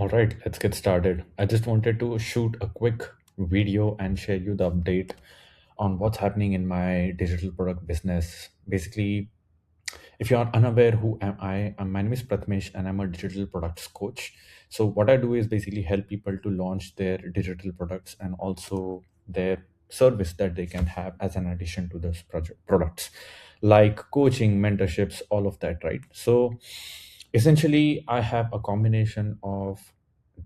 All right, let's get started. I just wanted to shoot a quick video and share you the update on what's happening in my digital product business. Basically, if you are unaware who am I, my name is Prathamesh and I'm a digital products coach. So what I do is basically help people to launch their digital products and also their service that they can have as an addition to those products, like coaching, mentorships, all of that, right? So essentially, I have a combination of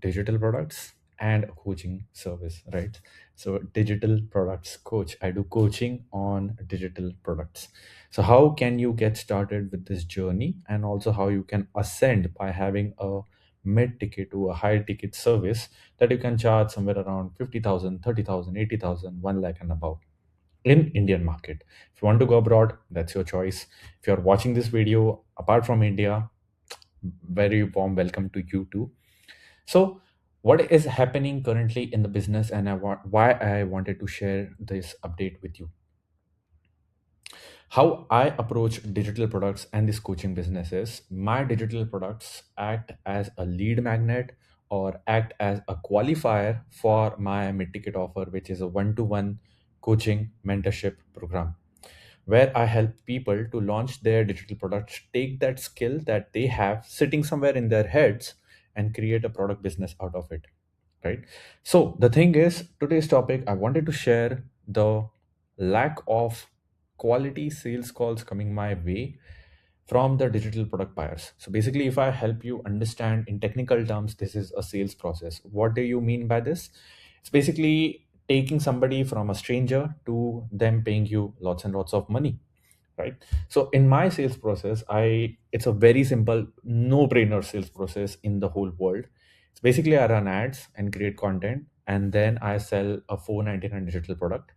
digital products and a coaching service, right? So digital products coach. I do coaching on digital products. So how can you get started with this journey, and also how you can ascend by having a mid ticket to a high ticket service that you can charge somewhere around 50,000, 30,000, 80,000, 1 lakh and above in Indian market. If you want to go abroad, that's your choice. If you're watching this video apart from India, very warm welcome to you too. So what is happening currently in the business, and why I wanted to share this update with you. How I approach digital products and this coaching business is my digital products act as a lead magnet or act as a qualifier for my mid ticket offer, which is a one-to-one coaching mentorship program where I help people to launch their digital products, take that skill that they have sitting somewhere in their heads and create a product business out of it, right? So the thing is, today's topic, I wanted to share the lack of quality sales calls coming my way from the digital product buyers. So basically, if I help you understand in technical terms, this is a sales process. What do you mean by this? It's basically taking somebody from a stranger to them paying you lots and lots of money, right? So in my sales process, I it's a very simple no brainer sales process in the whole world. It's basically I run ads and create content, and then I sell a 499 digital product.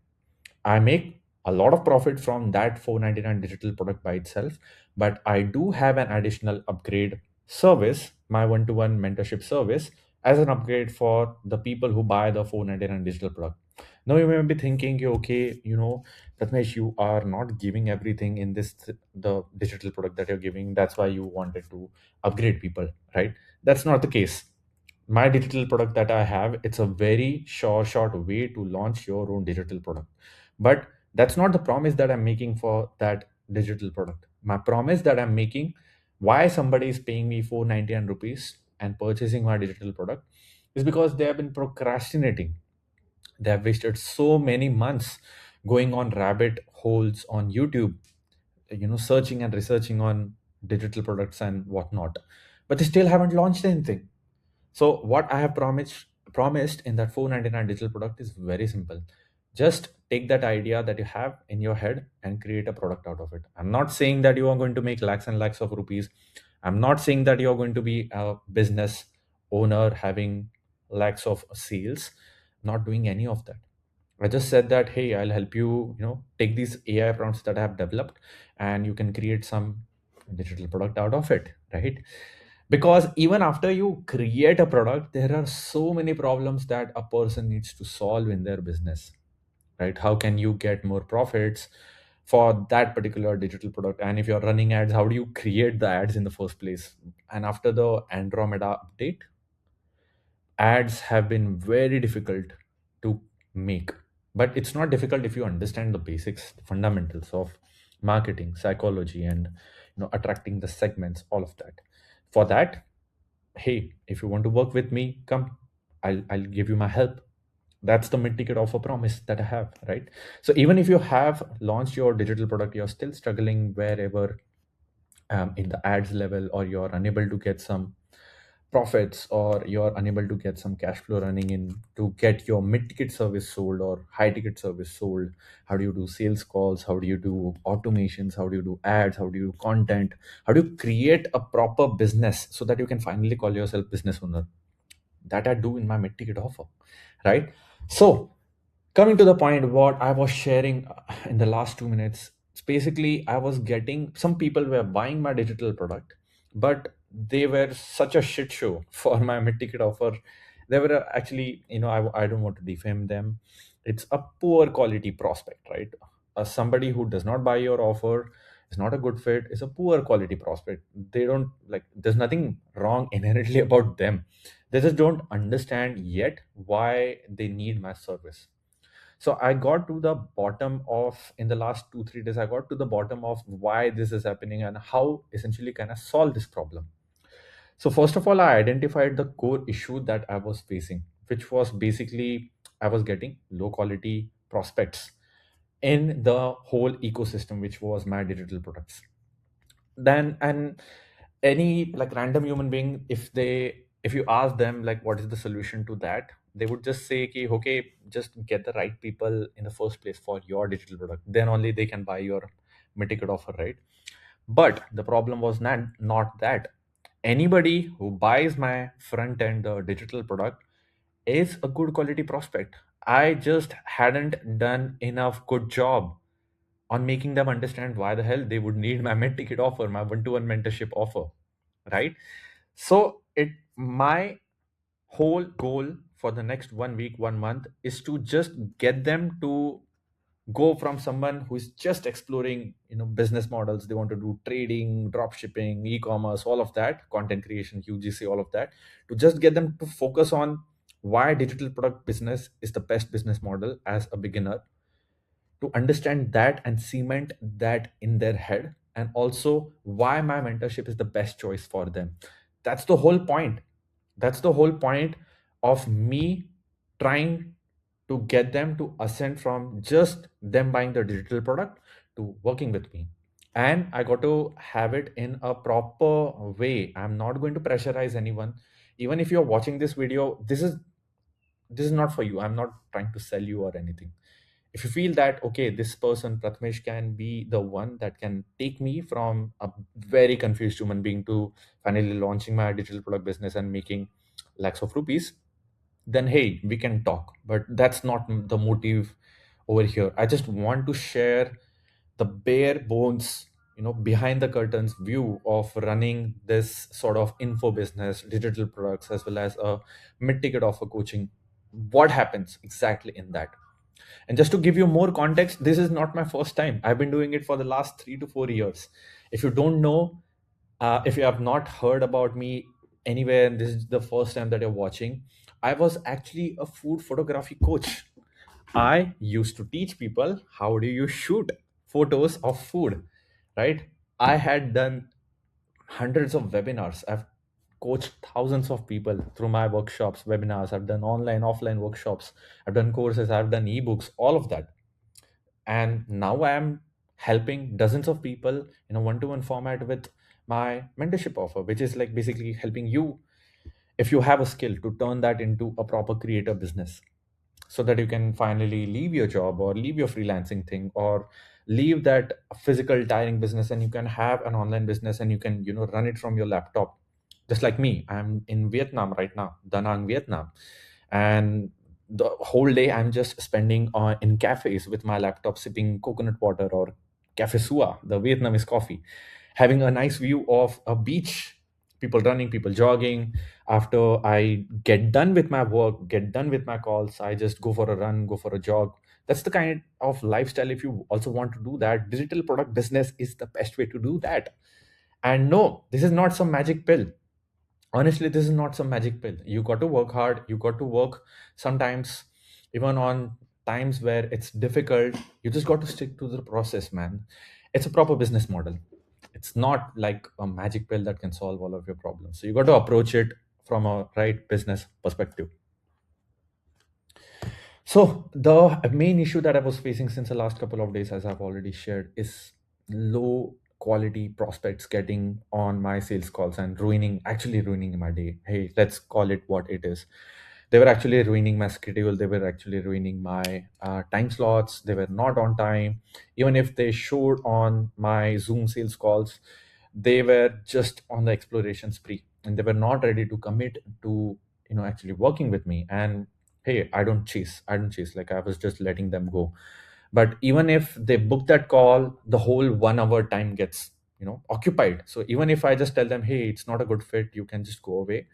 I make a lot of profit from that 499 digital product by itself, but I do have an additional upgrade service, my one-to-one mentorship service, as an upgrade for the people who buy the 499 digital product. Now you may be thinking, okay, Prathamesh, you are not giving everything in the digital product that you're giving. That's why you wanted to upgrade people, right? That's not the case. My digital product that I have, it's a very short way to launch your own digital product. But that's not the promise that I'm making for that digital product. My promise that I'm making, why somebody is paying me 499 rupees and purchasing my digital product, is because they have been procrastinating. They have wasted so many months going on rabbit holes on YouTube, searching and researching on digital products and whatnot, but they still haven't launched anything. So what I have promised in that 499 digital product is very simple. Just take that idea that you have in your head and create a product out of it. I'm not saying that you are going to make lakhs and lakhs of rupees. I'm not saying that you're going to be a business owner having lakhs of sales. Not doing any of that. I just said that, hey, I'll help you, take these AI prompts that I have developed and you can create some digital product out of it, right? Because even after you create a product, there are so many problems that a person needs to solve in their business, right? How can you get more profits for that particular digital product? And if you're running ads, how do you create the ads in the first place? And after the Andromeda update, ads have been very difficult to make. But it's not difficult if you understand the basics, the fundamentals of marketing psychology, and attracting the segments, all of that. For that, hey, if you want to work with me, come, I'll give you my help. That's the mid ticket offer promise that I have, right? So even if you have launched your digital product, you're still struggling wherever, in the ads level, or you're unable to get some profits, or you're unable to get some cash flow running in to get your mid ticket service sold or high ticket service sold. How do you do sales calls? How do you do automations? How do you do ads? How do you do content? How do you create a proper business so that you can finally call yourself business owner? That I do in my mid ticket offer, right? So coming to the point, what I was sharing in the last 2 minutes, it's basically I was getting some people were buying my digital product, but they were such a shit show for my mid ticket offer. They were actually, I don't want to defame them. It's a poor quality prospect, right? Somebody who does not buy your offer is not a good fit, is a poor quality prospect. They don't like, there's nothing wrong inherently about them. They just don't understand yet why they need my service. So I got to the bottom of, in the last 2 3 days, I got to the bottom of why this is happening and how essentially can I solve this problem. So first of all, I identified the core issue that I was facing, which was basically I was getting low quality prospects in the whole ecosystem, which was my digital products. Then, and any like random human being, if you ask them like what is the solution to that, they would just say ki, okay, just get the right people in the first place for your digital product, then only they can buy your mid-ticket offer, right? But the problem was not that anybody who buys my front end the digital product is a good quality prospect. I just hadn't done enough good job on making them understand why the hell they would need my mid ticket offer, my one-to-one mentorship offer, right? So it my whole goal for the next 1 week, 1 month is to just get them to go from someone who is just exploring, business models. They want to do trading, drop shipping, e-commerce, all of that, content creation, UGC, all of that, to just get them to focus on why digital product business is the best business model as a beginner, to understand that and cement that in their head, and also why my mentorship is the best choice for them. That's the whole point. That's the whole point of me trying to get them to ascend from just them buying the digital product to working with me. And I got to have it in a proper way. I'm not going to pressurize anyone. Even if you're watching this video, this is not for you. I'm not trying to sell you or anything. If you feel that okay, this person Prathamesh can be the one that can take me from a very confused human being to finally launching my digital product business and making lakhs of rupees, then hey, we can talk. But that's not the motive over here. I just want to share the bare bones, behind the curtains view of running this sort of info business, digital products, as well as a mid-ticket offer coaching. What happens exactly in that? And just to give you more context, this is not my first time. I've been doing it for the last 3 to 4 years. If you don't know, if you have not heard about me anywhere, and this is the first time that you're watching, I was actually a food photography coach. I used to teach people how do you shoot photos of food, right? I had done hundreds of webinars. I've coached thousands of people through my workshops, webinars. I've done online, offline workshops. I've done courses. I've done ebooks, all of that. And now I am helping dozens of people in a one-to-one format with my mentorship offer, which is like basically helping you, if you have a skill, to turn that into a proper creator business, so that you can finally leave your job or leave your freelancing thing or leave that physical tiring business, and you can have an online business, and you can run it from your laptop. Just like me, I'm in Vietnam right now, Da Nang, Vietnam, and the whole day I'm just spending in cafes with my laptop, sipping coconut water or cafe sua, the Vietnamese coffee, having a nice view of a beach, people running, people jogging. After I get done with my work, get done with my calls, I just go for a run, go for a jog. That's the kind of lifestyle. If you also want to do that, digital product business is the best way to do that. And no, this is not some magic pill. Honestly, this is not some magic pill. You got to work hard, you got to work sometimes, even on times where it's difficult. You just got to stick to the process, man. It's a proper business model. It's not like a magic pill that can solve all of your problems. So you got to approach it from a right business perspective. So the main issue that I was facing since the last couple of days, as I've already shared, is low quality prospects getting on my sales calls and actually ruining my day. Hey, let's call it what it is. They were actually ruining my schedule. They were actually ruining my time slots. They were not on time. Even if they showed on my Zoom sales calls, they were just on the exploration spree, and they were not ready to commit to actually working with me. And hey, I don't chase, like I was just letting them go. But even if they book that call, the whole 1 hour time gets occupied. So even if I just tell them, hey, it's not a good fit, you can just go away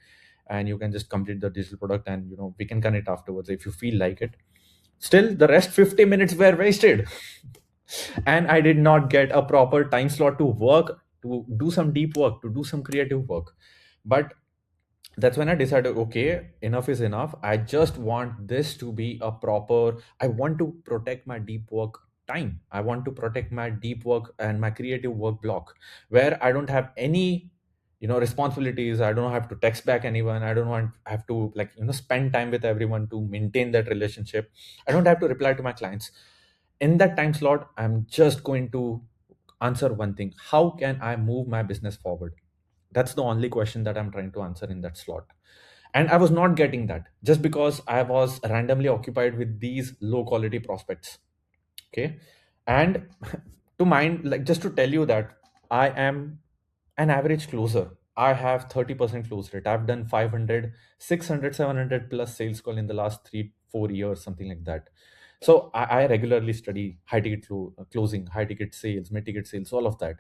and you can just complete the digital product, and we can connect afterwards if you feel like it, still the rest 50 minutes were wasted. And I did not get a proper time slot to work, to do some deep work, to do some creative work. But That's when I decided, okay, enough is enough. I just want this to be a proper, I want to protect my deep work time. I want to protect my deep work and my creative work block where I don't have any, responsibilities. I don't have to text back anyone. I don't want have to like, spend time with everyone to maintain that relationship. I don't have to reply to my clients. In that time slot, I'm just going to answer one thing. How can I move my business forward? That's the only question that I'm trying to answer in that slot. And I was not getting that just because I was randomly occupied with these low quality prospects. Okay. And to mind, like just to tell you that I am an average closer. I have 30% close rate. I've done 500, 600, 700 plus sales call in the last 3, 4 years, something like that. So I regularly study high ticket closing, high ticket sales, mid ticket sales, all of that.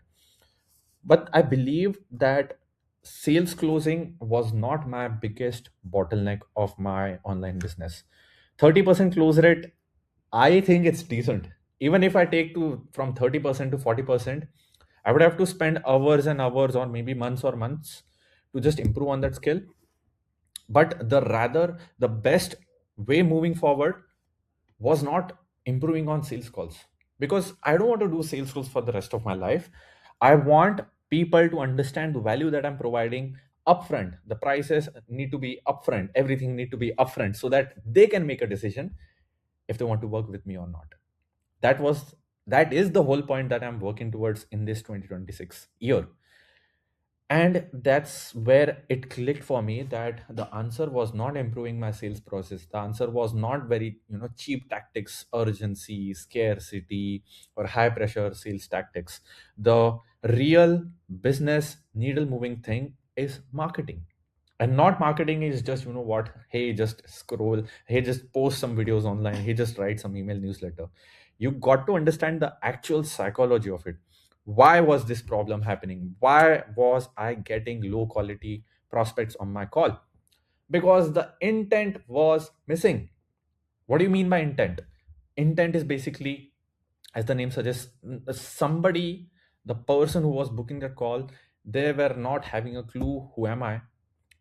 But I believe that sales closing was not my biggest bottleneck of my online business. 30% close rate, I think it's decent. Even if I take to from 30% to 40%, I would have to spend hours and hours or maybe months to just improve on that skill. But the best way moving forward was not improving on sales calls, because I don't want to do sales calls for the rest of my life. I want people to understand the value that I'm providing upfront. The prices need to be upfront, everything need to be upfront so that they can make a decision if they want to work with me or not. That is the whole point that I'm working towards in this 2026 year. And that's where it clicked for me that the answer was not improving my sales process. The answer was not very, cheap tactics, urgency, scarcity, or high pressure sales tactics. The real business needle moving thing is marketing. And not marketing is just, what, hey, just scroll, hey, just post some videos online, hey, just write some email newsletter. You got to understand the actual psychology of it. Why was this problem happening? Why was I getting low quality prospects on my call? Because the intent was missing. What do you mean by intent? Intent is basically, as the name suggests, somebody, the person who was booking that call, they were not having a clue, who am I,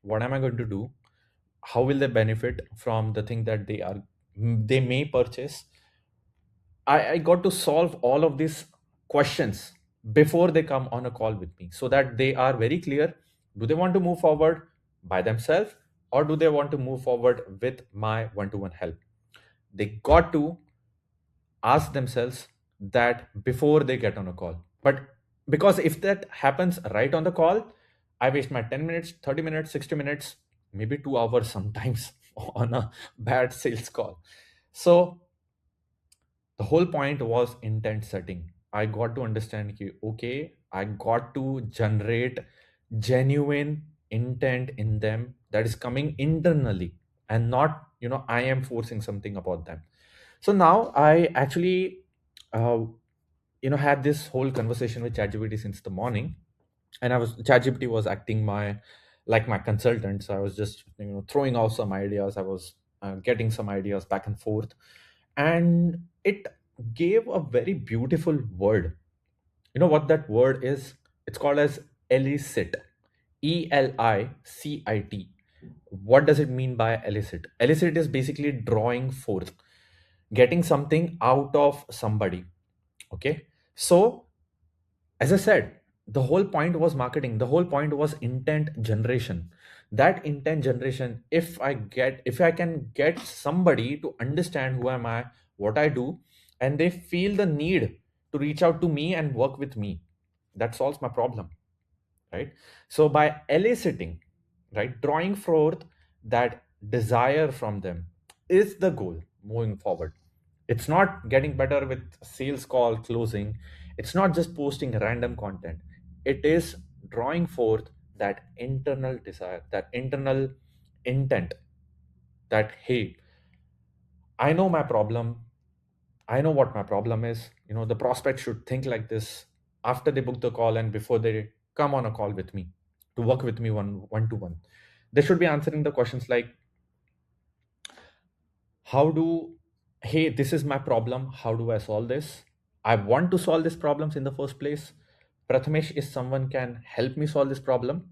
what am I going to do, how will they benefit from the thing that they may purchase. I got to solve all of these questions before they come on a call with me, so that they are very clear. Do they want to move forward by themselves, or do they want to move forward with my one-to-one help? They got to ask themselves that before they get on a call. But because if that happens right on the call, I waste my 10 minutes, 30 minutes, 60 minutes, maybe 2 hours sometimes on a bad sales call. So the whole point was intent setting. I got to understand okay, I got to generate genuine intent in them that is coming internally, and not, I am forcing something about them. So now I actually uh, had this whole conversation with ChatGPT since the morning. And ChatGPT was acting my consultant. So I was just, throwing out some ideas. I was getting some ideas back and forth, and it gave a very beautiful word. You know what that word is? It's called as elicit. Elicit. What does it mean by elicit? Elicit is basically drawing forth, getting something out of somebody. Okay. So, as I said, the whole point was marketing. The whole point was intent generation. That intent generation, if I can get somebody to understand who am I, what I do, and they feel the need to reach out to me and work with me, that solves my problem, right? So by eliciting, right, drawing forth that desire from them is the goal moving forward. It's not getting better with sales call closing. It's not just posting random content. It is drawing forth that internal desire, that internal intent, that hey, I know my problem. I know what my problem is. The prospect should think like this after they book the call and before they come on a call with me to work with me one to one. They should be answering the questions like, how do, hey, this is my problem. How do I solve this? I want to solve these problems in the first place. Prathamesh is someone can help me solve this problem.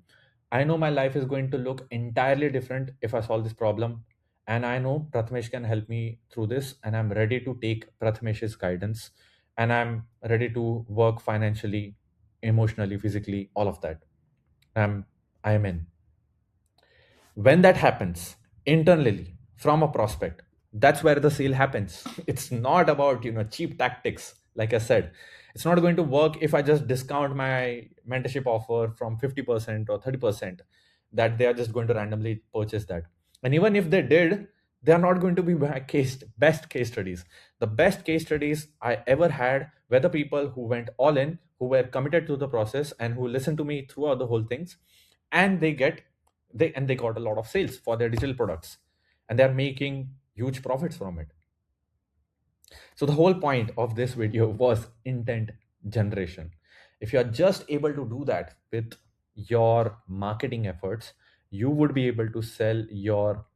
I know my life is going to look entirely different if I solve this problem, and I know Prathamesh can help me through this, and I'm ready to take Prathamesh's guidance, and I'm ready to work financially, emotionally, physically, all of that. I am in. When that happens internally from a prospect, that's where the sale happens. It's not about cheap tactics. Like I said, it's not going to work if I just discount my mentorship offer from 50% or 30%, that they are just going to randomly purchase that. And even if they did, they are not going to be my best case studies. The best case studies I ever had were the people who went all in, who were committed to the process, and who listened to me throughout the whole things, and they got a lot of sales for their digital products, and they're making huge profits from it. So the whole point of this video was intent generation. If you are just able to do that with your marketing efforts, you would be able to sell your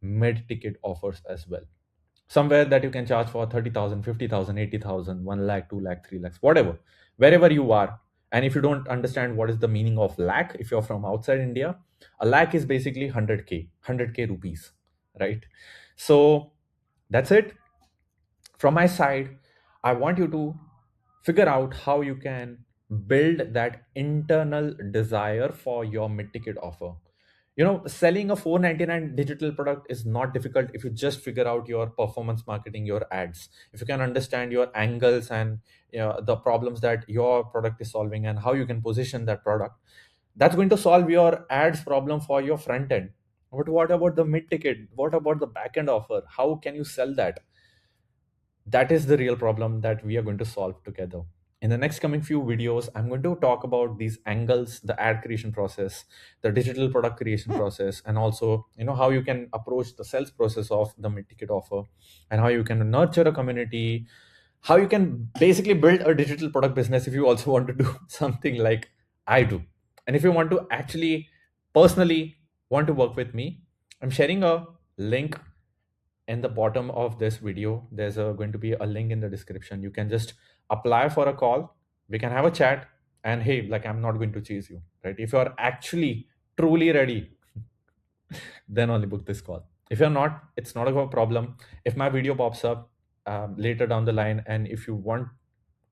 mid ticket offers as well, somewhere that you can charge for 30,000, 50,000, 80,000, 1 lakh, 2 lakh, 3 lakhs, whatever, wherever you are. And if you don't understand what is the meaning of lakh, if you're from outside India, a lakh is basically 100k rupees, right? So that's it from my side. I want you to figure out how you can build that internal desire for your mid ticket offer. Selling a 499 digital product is not difficult if you just figure out your performance marketing, your ads, if you can understand your angles and the problems that your product is solving and how you can position that product. That's going to solve your ads problem for your front end. But what about the mid ticket? What about the back end offer? How can you sell that? That is the real problem that we are going to solve together. In the next coming few videos, I'm going to talk about these angles, the ad creation process, the digital product creation process, and also how you can approach the sales process of the mid-ticket offer, and how you can nurture a community, how you can basically build a digital product business if you also want to do something like I do. And if you want to actually personally want to work with me, I'm sharing a link in the bottom of this video. There's going to be a link in the description. You can just apply for a call. We can have a chat. And hey, like, I'm not going to chase you, right? If you're actually truly ready, then only book this call. If you're not, it's not a problem. If my video pops up later down the line, and if you want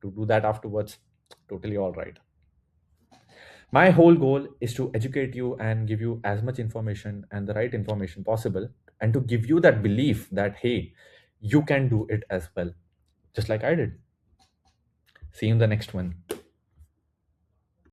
to do that afterwards, totally all right. My whole goal is to educate you and give you as much information and the right information possible, and to give you that belief that, hey, you can do it as well, just like I did. See you in the next one.